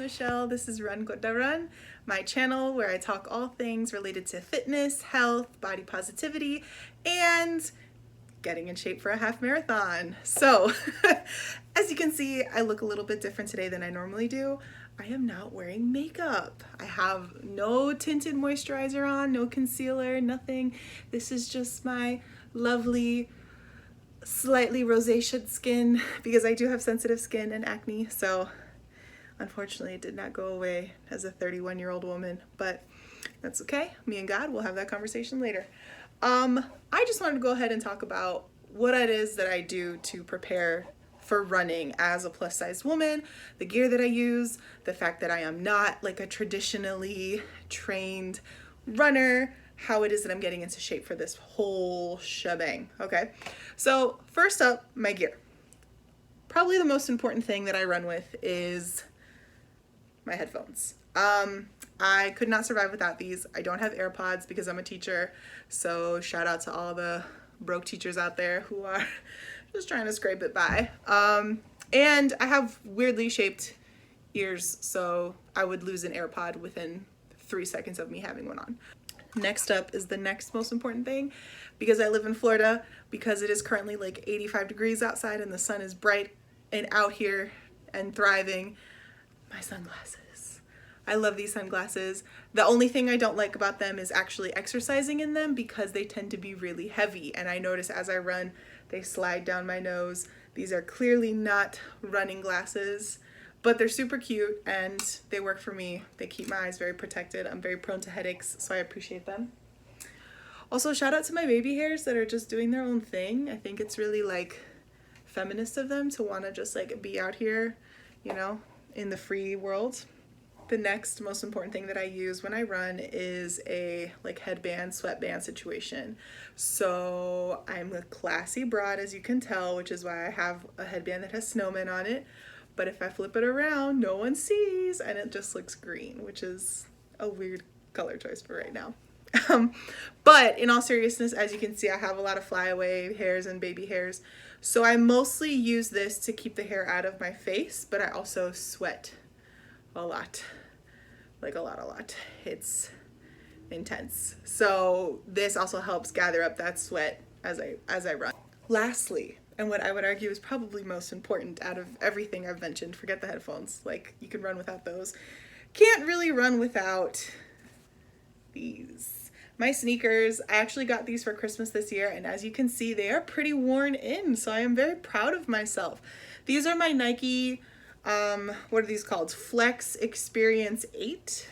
Michelle. This is Run Gorda Run, my channel where I talk all things related to fitness, health, body positivity, and getting in shape for a half marathon. So, as you can see, I look a little bit different today than I normally do. I am not wearing makeup. I have no tinted moisturizer on, no concealer, nothing. This is just my lovely slightly rosacea skin because I do have sensitive skin and acne, so unfortunately it did not go away as a 31-year-old woman, but that's okay. Me and God will have that conversation later. I just wanted to go ahead and talk about what it is that I do to prepare for running as a plus size woman, the gear that I use, the fact that I am not like a traditionally trained runner, how it is that I'm getting into shape for this whole shebang, okay? So first up, my gear. Probably the most important thing that I run with is my headphones. I could not survive without these. I don't have AirPods because I'm a teacher, so shout out to all the broke teachers out there who are just trying to scrape it by. And I have weirdly shaped ears, so I would lose an AirPod within 3 seconds of me having one on. Next up is the next most important thing. Because I live in Florida, because it is currently like 85 degrees outside and the sun is bright and out here and thriving, my sunglasses. I love these sunglasses. The only thing I don't like about them is actually exercising in them because they tend to be really heavy, and I notice as I run they slide down my nose. These are clearly not running glasses, but they're super cute and they work for me. They keep my eyes very protected. I'm very prone to headaches, so I appreciate them. Also, shout out to my baby hairs that are just doing their own thing. I think it's really like feminist of them to want to just like be out here, you know, in the free world. The next most important thing that I use when I run is a like headband, sweatband situation. So I'm a classy broad, as you can tell, which is why I have a headband that has snowmen on it. But if I flip it around, no one sees and it just looks green, which is a weird color choice for right now. But in all seriousness, as you can see, I have a lot of flyaway hairs and baby hairs. So I mostly use this to keep the hair out of my face, but I also sweat a lot. Like a lot. It's intense. So this also helps gather up that sweat as I run. Lastly, and what I would argue is probably most important out of everything I've mentioned, forget the headphones, like you can run without those. Can't really run without these. My sneakers, I actually got these for Christmas this year, and as you can see, they are pretty worn in, so I am very proud of myself. These are my Nike, what are these called? Flex Experience 8.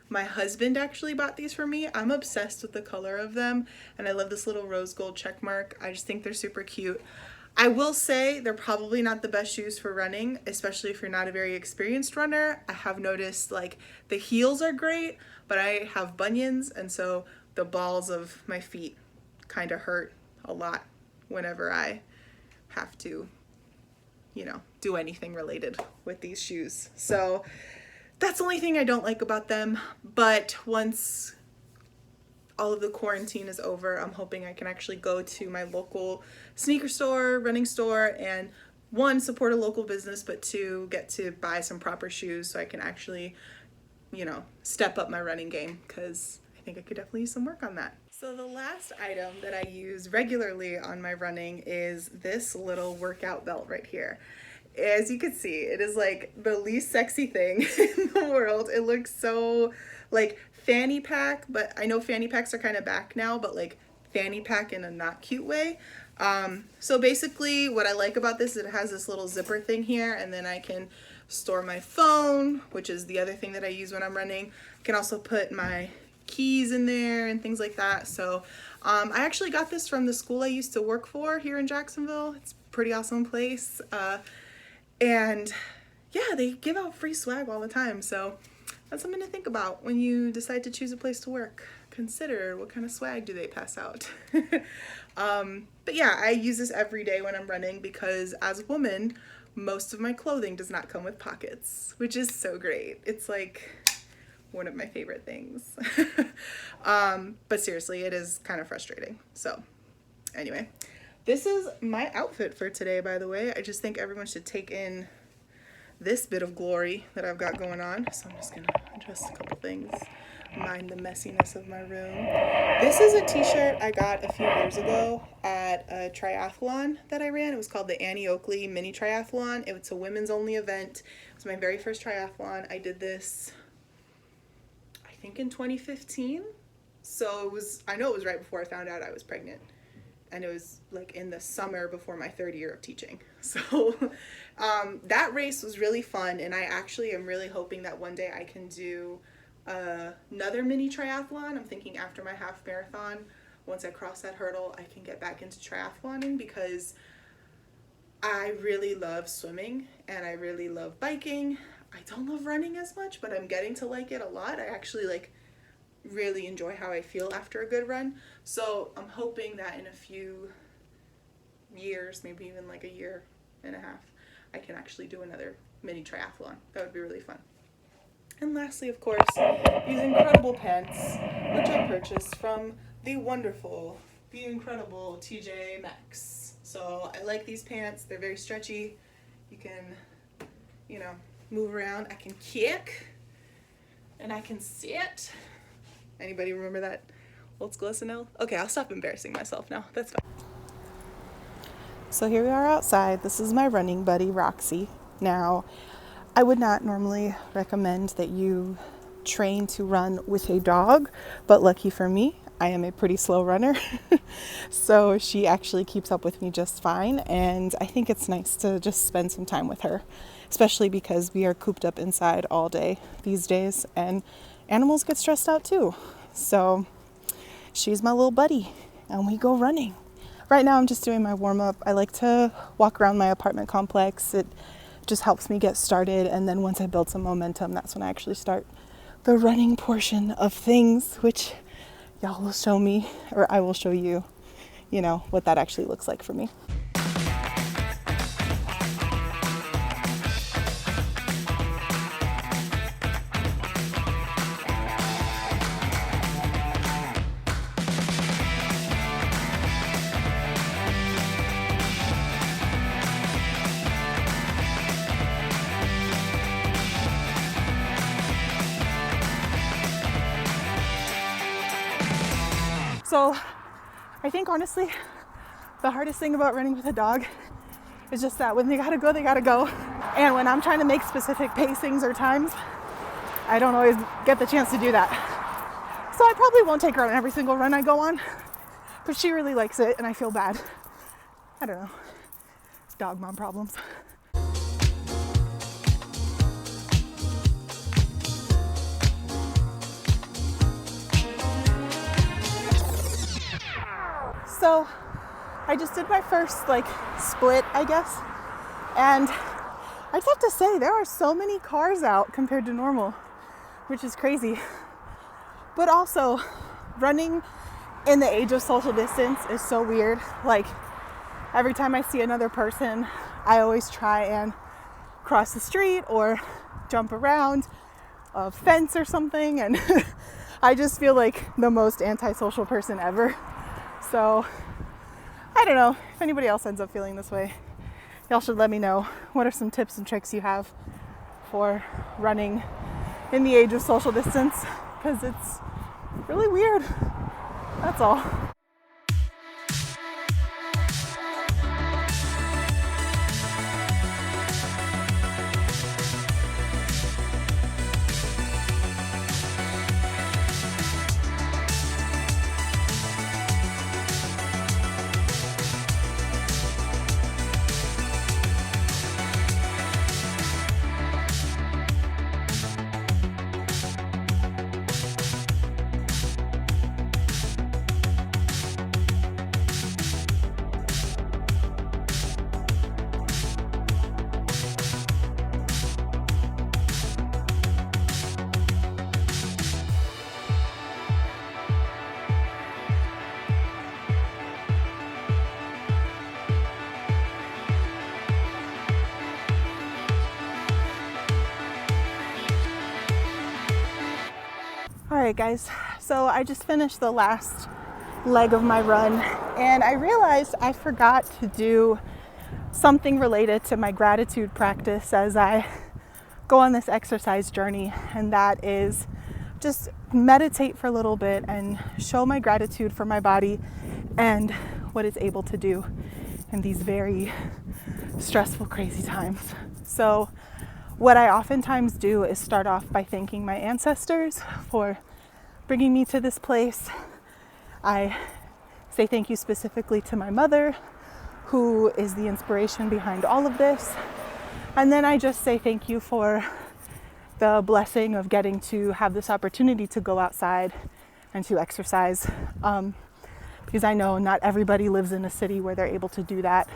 My husband actually bought these for me. I'm obsessed with the color of them, and I love this little rose gold check mark. I just think they're super cute. I will say they're probably not the best shoes for running, especially if you're not a very experienced runner. I have noticed like the heels are great, but I have bunions, and so the balls of my feet kind of hurt a lot whenever I have to, you know, do anything related with these shoes. So that's the only thing I don't like about them. But once all of the quarantine is over, I'm hoping I can actually go to my local sneaker store, running store, and one, support a local business, but two, get to buy some proper shoes so I can actually, you know, step up my running game, because I think I could definitely use some work on that. So the last item that I use regularly on my running is this little workout belt right here. As you can see, it is like the least sexy thing in the world. It looks so like fanny pack, but I know fanny packs are kind of back now, but like fanny pack in a not cute way. So basically what I like about this is it has this little zipper thing here, and then I can store my phone, which is the other thing that I use when I'm running. I can also put my keys in there and things like that. So I actually got this from the school I used to work for here in Jacksonville. It's a pretty awesome place. And yeah, they give out free swag all the time. So that's something to think about when you decide to choose a place to work. Consider what kind of swag do they pass out. But yeah, I use this every day when I'm running because as a woman, most of my clothing does not come with pockets, which is so great. It's like one of my favorite things. But seriously, it is kind of frustrating. So anyway, this is my outfit for today, by the way. I just think everyone should take in this bit of glory that I've got going on. So I'm just gonna adjust a couple things, mind the messiness of my room. This is a t-shirt I got a few years ago at a triathlon that I ran. It was called the Annie Oakley Mini Triathlon. It's a women's only event. It was my very first triathlon. I did this, I think, in 2015. So it was, I know it was right before I found out I was pregnant. And it was like in the summer before my third year of teaching. So that race was really fun. And I actually am really hoping that one day I can do another mini triathlon. I'm thinking after my half marathon, once I cross that hurdle, I can get back into triathloning, because I really love swimming and I really love biking. I don't love running as much, but I'm getting to like it a lot. I actually really enjoy how I feel after a good run. So I'm hoping that in a few years, maybe even like a year and a half, I can actually do another mini triathlon. That would be really fun. And lastly, of course, these incredible pants, which I purchased from the wonderful, the incredible TJ Maxx. So I like these pants. They're very stretchy. You can, move around. I can kick and I can sit. Anybody remember that old school SNL? Okay, I'll stop embarrassing myself now. That's fine. So here we are outside. This is my running buddy, Roxy. Now, I would not normally recommend that you train to run with a dog, but lucky for me, I am a pretty slow runner. So she actually keeps up with me just fine. And I think it's nice to just spend some time with her, especially because we are cooped up inside all day these days, and animals get stressed out too. So she's my little buddy and we go running. Right now I'm just doing my warm up. I like to walk around my apartment complex. It just helps me get started. And then once I build some momentum, that's when I actually start the running portion of things, which y'all will show me, or I will show you, what that actually looks like for me. So I think honestly, the hardest thing about running with a dog is just that when they gotta go, they gotta go. And when I'm trying to make specific pacings or times, I don't always get the chance to do that. So I probably won't take her on every single run I go on, but she really likes it and I feel bad. I don't know, dog mom problems. So I just did my first split, I guess. And I just have to say, there are so many cars out compared to normal, which is crazy. But also, running in the age of social distance is so weird. Like, every time I see another person, I always try and cross the street or jump around a fence or something. And I just feel like the most antisocial person ever. So, I don't know if anybody else ends up feeling this way. Y'all should let me know. What are some tips and tricks you have for running in the age of social distance? Because it's really weird. That's all. Alright guys, so I just finished the last leg of my run and I realized I forgot to do something related to my gratitude practice as I go on this exercise journey, and that is just meditate for a little bit and show my gratitude for my body and what it's able to do in these very stressful, crazy times. So what I oftentimes do is start off by thanking my ancestors for bringing me to this place. I say thank you specifically to my mother, who is the inspiration behind all of this. And then I just say thank you for the blessing of getting to have this opportunity to go outside and to exercise. Because I know not everybody lives in a city where they're able to do that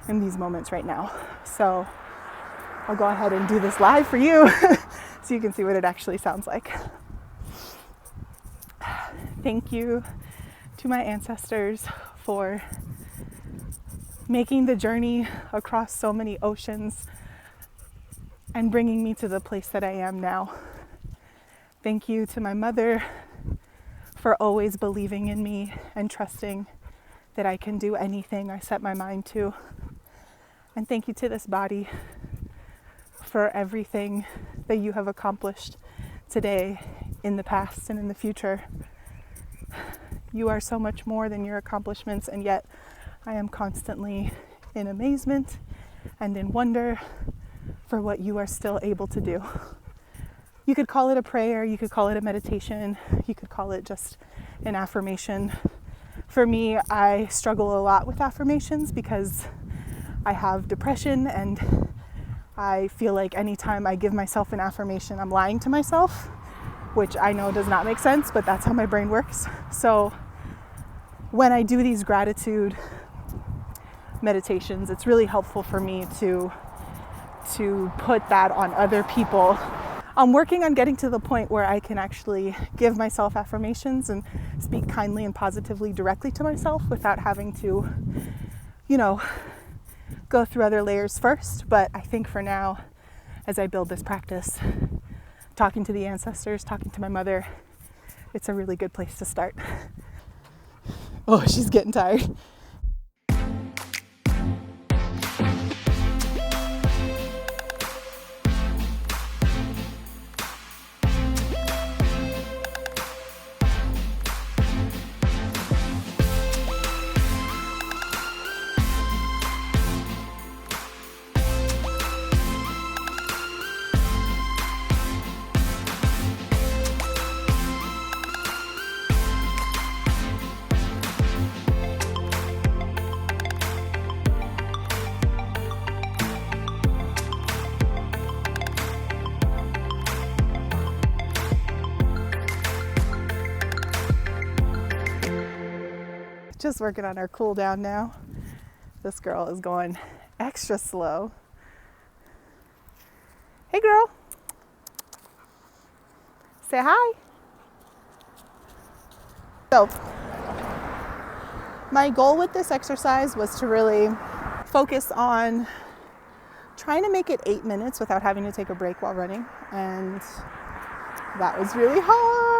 in these moments right now. So I'll go ahead and do this live for you so you can see what it actually sounds like. Thank you to my ancestors for making the journey across so many oceans and bringing me to the place that I am now. Thank you to my mother for always believing in me and trusting that I can do anything I set my mind to. And thank you to this body for everything that you have accomplished today, in the past, and in the future. You are so much more than your accomplishments, and yet I am constantly in amazement and in wonder for what you are still able to do. You could call it a prayer, you could call it a meditation, you could call it just an affirmation. For me, I struggle a lot with affirmations because I have depression, and I feel like anytime I give myself an affirmation, I'm lying to myself, which I know does not make sense, but that's how my brain works. So when I do these gratitude meditations, it's really helpful for me to put that on other people. I'm working on getting to the point where I can actually give myself affirmations and speak kindly and positively directly to myself without having to, go through other layers first. But I think for now, as I build this practice, talking to the ancestors, talking to my mother, it's a really good place to start. Oh, she's getting tired. Just working on our cool down now. This girl is going extra slow. Hey girl. Say hi. So, my goal with this exercise was to really focus on trying to make it 8 minutes without having to take a break while running. And that was really hard.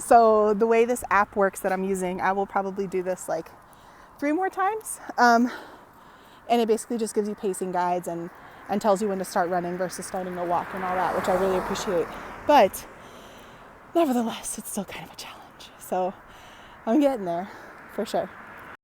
So the way this app works that I'm using, I will probably do this like 3 more times. And it basically just gives you pacing guides and tells you when to start running versus starting a walk and all that, which I really appreciate. But nevertheless, it's still kind of a challenge. So I'm getting there for sure.